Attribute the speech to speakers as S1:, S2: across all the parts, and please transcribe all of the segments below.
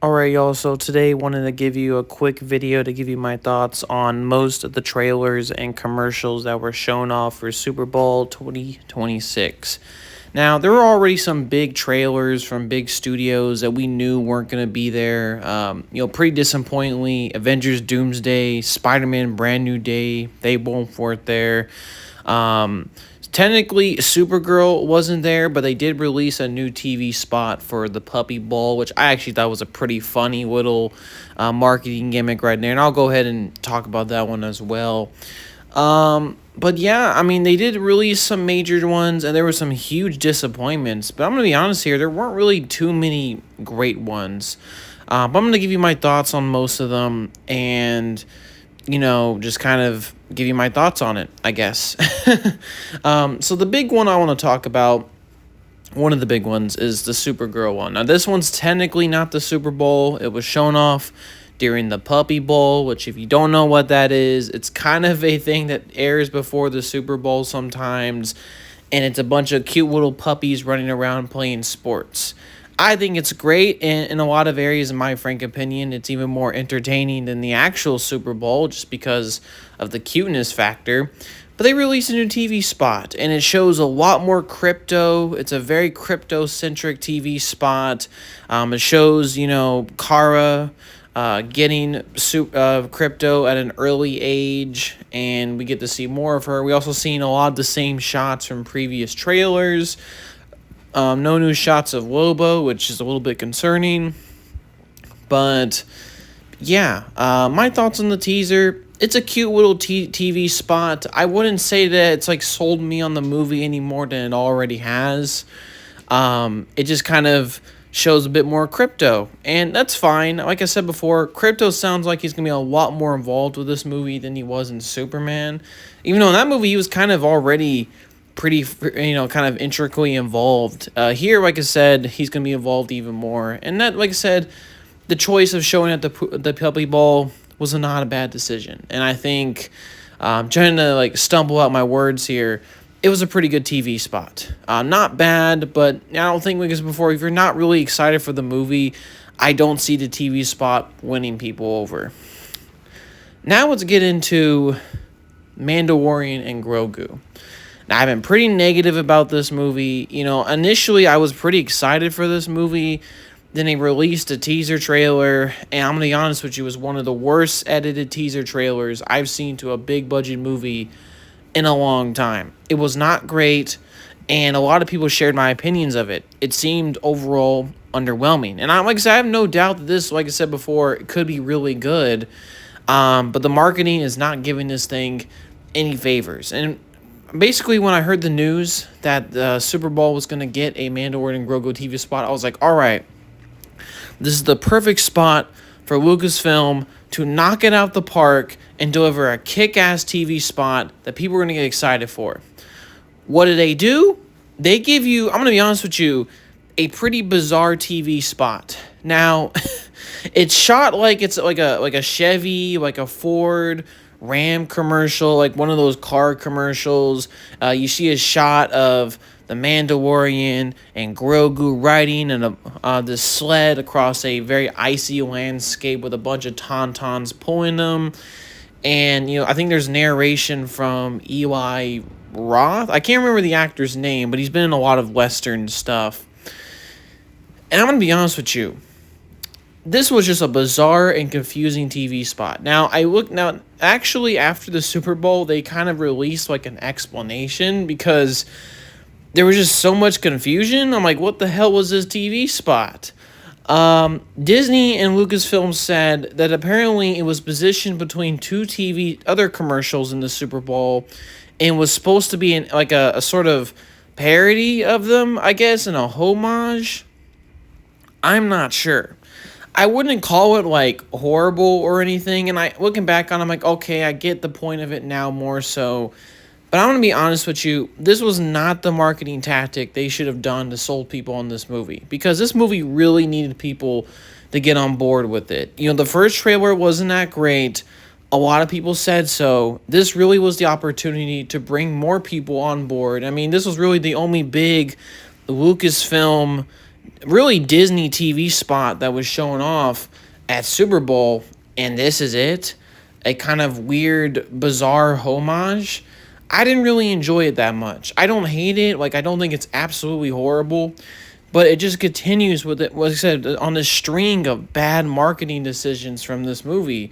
S1: Alright, y'all, so today wanted to give you a quick video to give you my thoughts on most of the trailers and commercials that were shown off for Super Bowl 2026. Now, there were already some big trailers from big studios that we knew weren't going to be there. Pretty disappointingly, Avengers Doomsday, Spider-Man Brand New Day, they both weren't there. Technically, Supergirl wasn't there, but they did release a new TV spot for the Puppy Bowl, which I actually thought was a pretty funny little marketing gimmick right there. And I'll go ahead and talk about that one as well. But yeah, I mean, they did release some major ones, and there were some huge disappointments. But I'm going to be honest here, there weren't really too many great ones. But I'm going to give you my thoughts on most of them, and just kind of give you my thoughts on it, I guess. So the big one I want to talk about, one of the big ones, is the Supergirl one. Now, this one's technically not the Super Bowl. It was shown off during the Puppy Bowl, which if you don't know what that is, it's kind of a thing that airs before the Super Bowl sometimes, and it's a bunch of cute little puppies running around playing sports. I think it's great, and in a lot of areas, in my frank opinion, it's even more entertaining than the actual Super Bowl just because of the cuteness factor. But they released a new TV spot, and it shows a lot more crypto. It's a very crypto-centric TV spot. It shows, Kara getting crypto at an early age, and we get to see more of her. We also seen a lot of the same shots from previous trailers. No new shots of Lobo, which is a little bit concerning. But, yeah, my thoughts on the teaser. It's a cute little TV spot. I wouldn't say that it's, sold me on the movie any more than it already has. It just kind of shows a bit more crypto. And that's fine. Like I said before, Crypto sounds like he's going to be a lot more involved with this movie than he was in Superman. Even though in that movie he was kind of already pretty, kind of intricately involved. Here, like I said, he's going to be involved even more. And that, like I said, the choice of showing at the Puppy Bowl was not a bad decision. And I think, trying to, stumble out my words here, it was a pretty good TV spot. Not bad, but I don't think, like I said before, if you're not really excited for the movie, I don't see the TV spot winning people over. Now let's get into Mandalorian and Grogu. Now, I've been pretty negative about this movie. Initially I was pretty excited for this movie. Then they released a teaser trailer, and I'm going to be honest with you, it was one of the worst edited teaser trailers I've seen to a big budget movie in a long time. It was not great, and a lot of people shared my opinions of it. It seemed overall underwhelming. And like I said, I have no doubt that this, like I said before, it could be really good. But the marketing is not giving this thing any favors. And basically, when I heard the news that the Super Bowl was going to get a Mandalorian and Grogu TV spot, I was like, all right, this is the perfect spot for Lucasfilm to knock it out the park and deliver a kick-ass TV spot that people are going to get excited for. What do? They give you, I'm going to be honest with you, a pretty bizarre TV spot. Now, it's shot like it's like a Chevy, like a Ford Ram commercial, like one of those car commercials. You see a shot of the Mandalorian and Grogu riding in this sled across a very icy landscape with a bunch of tauntauns pulling them. And, I think there's narration from Eli Roth. I can't remember the actor's name, but he's been in a lot of Western stuff. And I'm going to be honest with you. This was just a bizarre and confusing TV spot. Now, actually, after the Super Bowl, they kind of released, an explanation because there was just so much confusion. I'm like, what the hell was this TV spot? Disney and Lucasfilm said that apparently it was positioned between two other commercials in the Super Bowl and was supposed to be a sort of parody of them, I guess, and a homage. I'm not sure. I wouldn't call it, horrible or anything, and looking back on it, I'm like, okay, I get the point of it now more so. But I'm going to be honest with you, this was not the marketing tactic they should have done to sold people on this movie. Because this movie really needed people to get on board with it. The first trailer wasn't that great. A lot of people said so. This really was the opportunity to bring more people on board. I mean, this was really the only big Lucasfilm really Disney TV spot that was showing off at Super Bowl, and this is it. A kind of weird, bizarre homage. I didn't really enjoy it that much. I don't hate it. Like, I don't think it's absolutely horrible, but it just continues with it. Like I said, on this string of bad marketing decisions from this movie,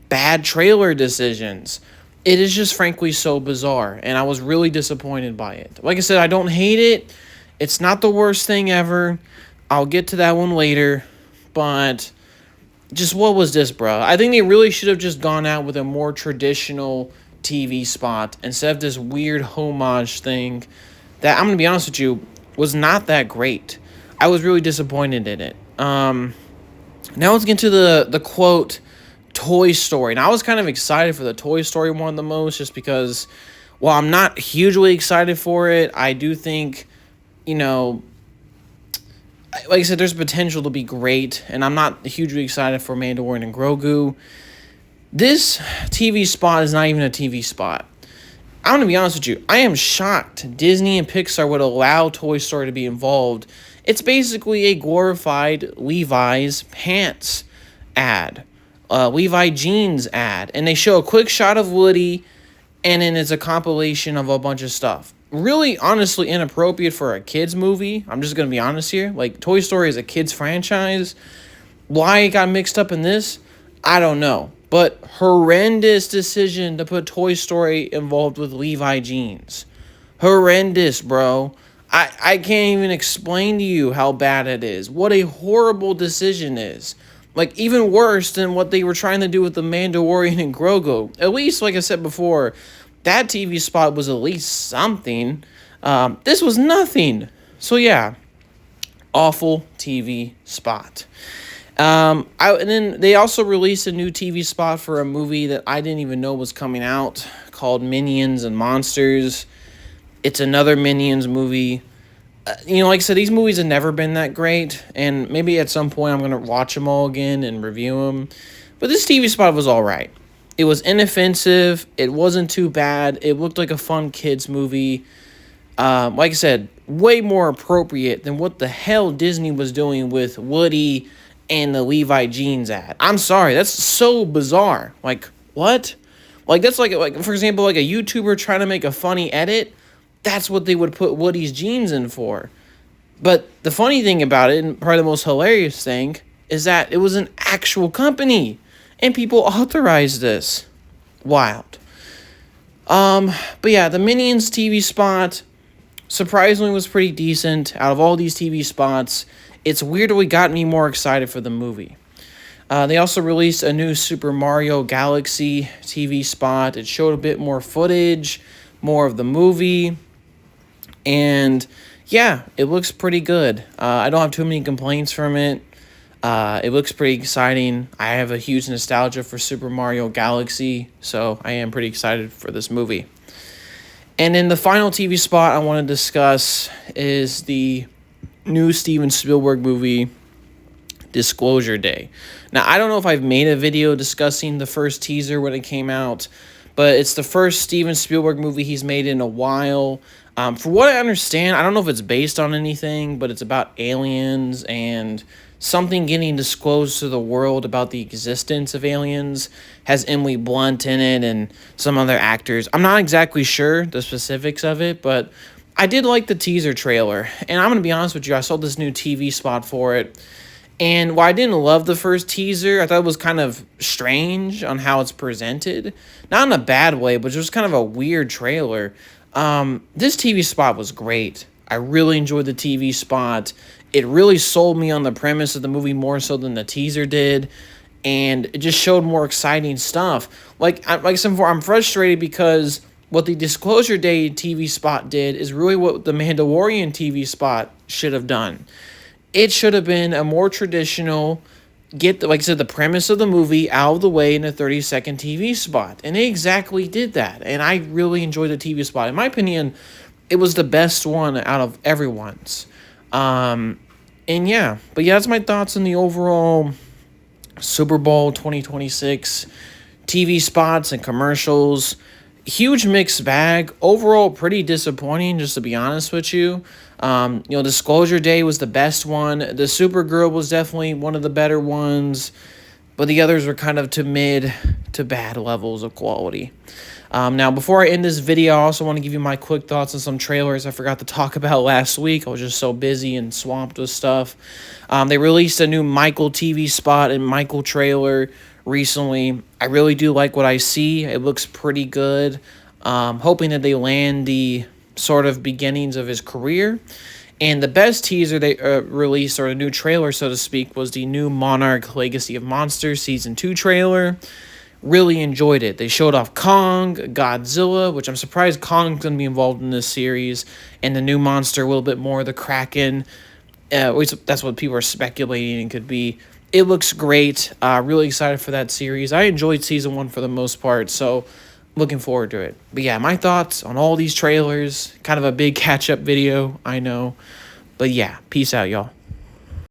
S1: bad trailer decisions. It is just frankly so bizarre, and I was really disappointed by it. Like I said, I don't hate it. It's not the worst thing ever. I'll get to that one later, but just what was this, bro? I think they really should have just gone out with a more traditional TV spot instead of this weird homage thing that, I'm going to be honest with you, was not that great. I was really disappointed in it. Now let's get to the quote Toy Story. And I was kind of excited for the Toy Story one the most just because, while I'm not hugely excited for it, I do think, you know, like I said, there's potential to be great, and I'm not hugely excited for Mandalorian and Grogu. This TV spot is not even a TV spot. I'm going to be honest with you. I am shocked Disney and Pixar would allow Toy Story to be involved. It's basically a glorified Levi's pants ad, Levi jeans ad, and they show a quick shot of Woody, and then it's a compilation of a bunch of stuff. Really, honestly, inappropriate for a kids movie. I'm just gonna be honest here. Like, Toy Story is a kids franchise. Why it got mixed up in this, I don't know. But horrendous decision to put Toy Story involved with Levi jeans. Horrendous, bro. I can't even explain to you how bad it is. What a horrible decision is. Like, even worse than what they were trying to do with the Mandalorian and Grogu. At least, like I said before, that TV spot was at least something. This was nothing. So yeah, awful TV spot. And then they also released a new TV spot for a movie that I didn't even know was coming out called Minions and Monsters. It's another Minions movie. Like I said, these movies have never been that great, and maybe at some point I'm going to watch them all again and review them. But this TV spot was all right. It was inoffensive. It wasn't too bad. It looked like a fun kids movie. Like I said, way more appropriate than what the hell Disney was doing with Woody and the Levi jeans ad. I'm sorry, that's so bizarre. Like, what? Like, that's like for example, like a YouTuber trying to make a funny edit. That's what they would put Woody's jeans in for. But the funny thing about it, and probably the most hilarious thing, is that it was an actual company. And people authorized this. Wild. But yeah, the Minions TV spot surprisingly was pretty decent. Out of all these TV spots, it's weirdly got me more excited for the movie. They also released a new Super Mario Galaxy TV spot. It showed a bit more footage, more of the movie. And yeah, it looks pretty good. I don't have too many complaints from it. It looks pretty exciting. I have a huge nostalgia for Super Mario Galaxy, so I am pretty excited for this movie. And then the final TV spot I want to discuss is the new Steven Spielberg movie, Disclosure Day. Now, I don't know if I've made a video discussing the first teaser when it came out, but it's the first Steven Spielberg movie he's made in a while. For what I understand, I don't know if it's based on anything, but it's about aliens and something getting disclosed to the world about the existence of aliens. Has Emily Blunt in it and some other actors. I'm not exactly sure the specifics of it, but I did like the teaser trailer. And I'm going to be honest with you, I saw this new TV spot for it. And while I didn't love the first teaser, I thought it was kind of strange on how it's presented. Not in a bad way, but just kind of a weird trailer. This TV spot was great. I really enjoyed the TV spot. It really sold me on the premise of the movie more so than the teaser did. And it just showed more exciting stuff. Like I said before, I'm frustrated because what the Disclosure Day TV spot did is really what the Mandalorian TV spot should have done. It should have been a more traditional, like I said, the premise of the movie out of the way in a 30-second TV spot. And they exactly did that. And I really enjoyed the TV spot. In my opinion, it was the best one out of everyone's. And yeah, but yeah, that's my thoughts on the overall Super Bowl 2026 TV spots and commercials. Huge mixed bag. Overall, pretty disappointing, just to be honest with you. Disclosure Day was the best one. The Supergirl was definitely one of the better ones, but the others were kind of to mid to bad levels of quality. Now, before I end this video, I also want to give you my quick thoughts on some trailers I forgot to talk about last week. I was just so busy and swamped with stuff. They released a new Michael TV spot and Michael trailer recently. I really do like what I see. It looks pretty good. Hoping that they land the sort of beginnings of his career. And the best teaser they released, or a new trailer, so to speak, was the new Monarch Legacy of Monsters Season 2 trailer. Really enjoyed it. They showed off Kong, Godzilla, which I'm surprised Kong's going to be involved in this series, and the new monster a little bit more, the Kraken. That's what people are speculating it could be. It looks great. Really excited for that series. I enjoyed Season 1 for the most part, so looking forward to it. But yeah, my thoughts on all these trailers. Kind of a big catch-up video, I know. But yeah, peace out, y'all.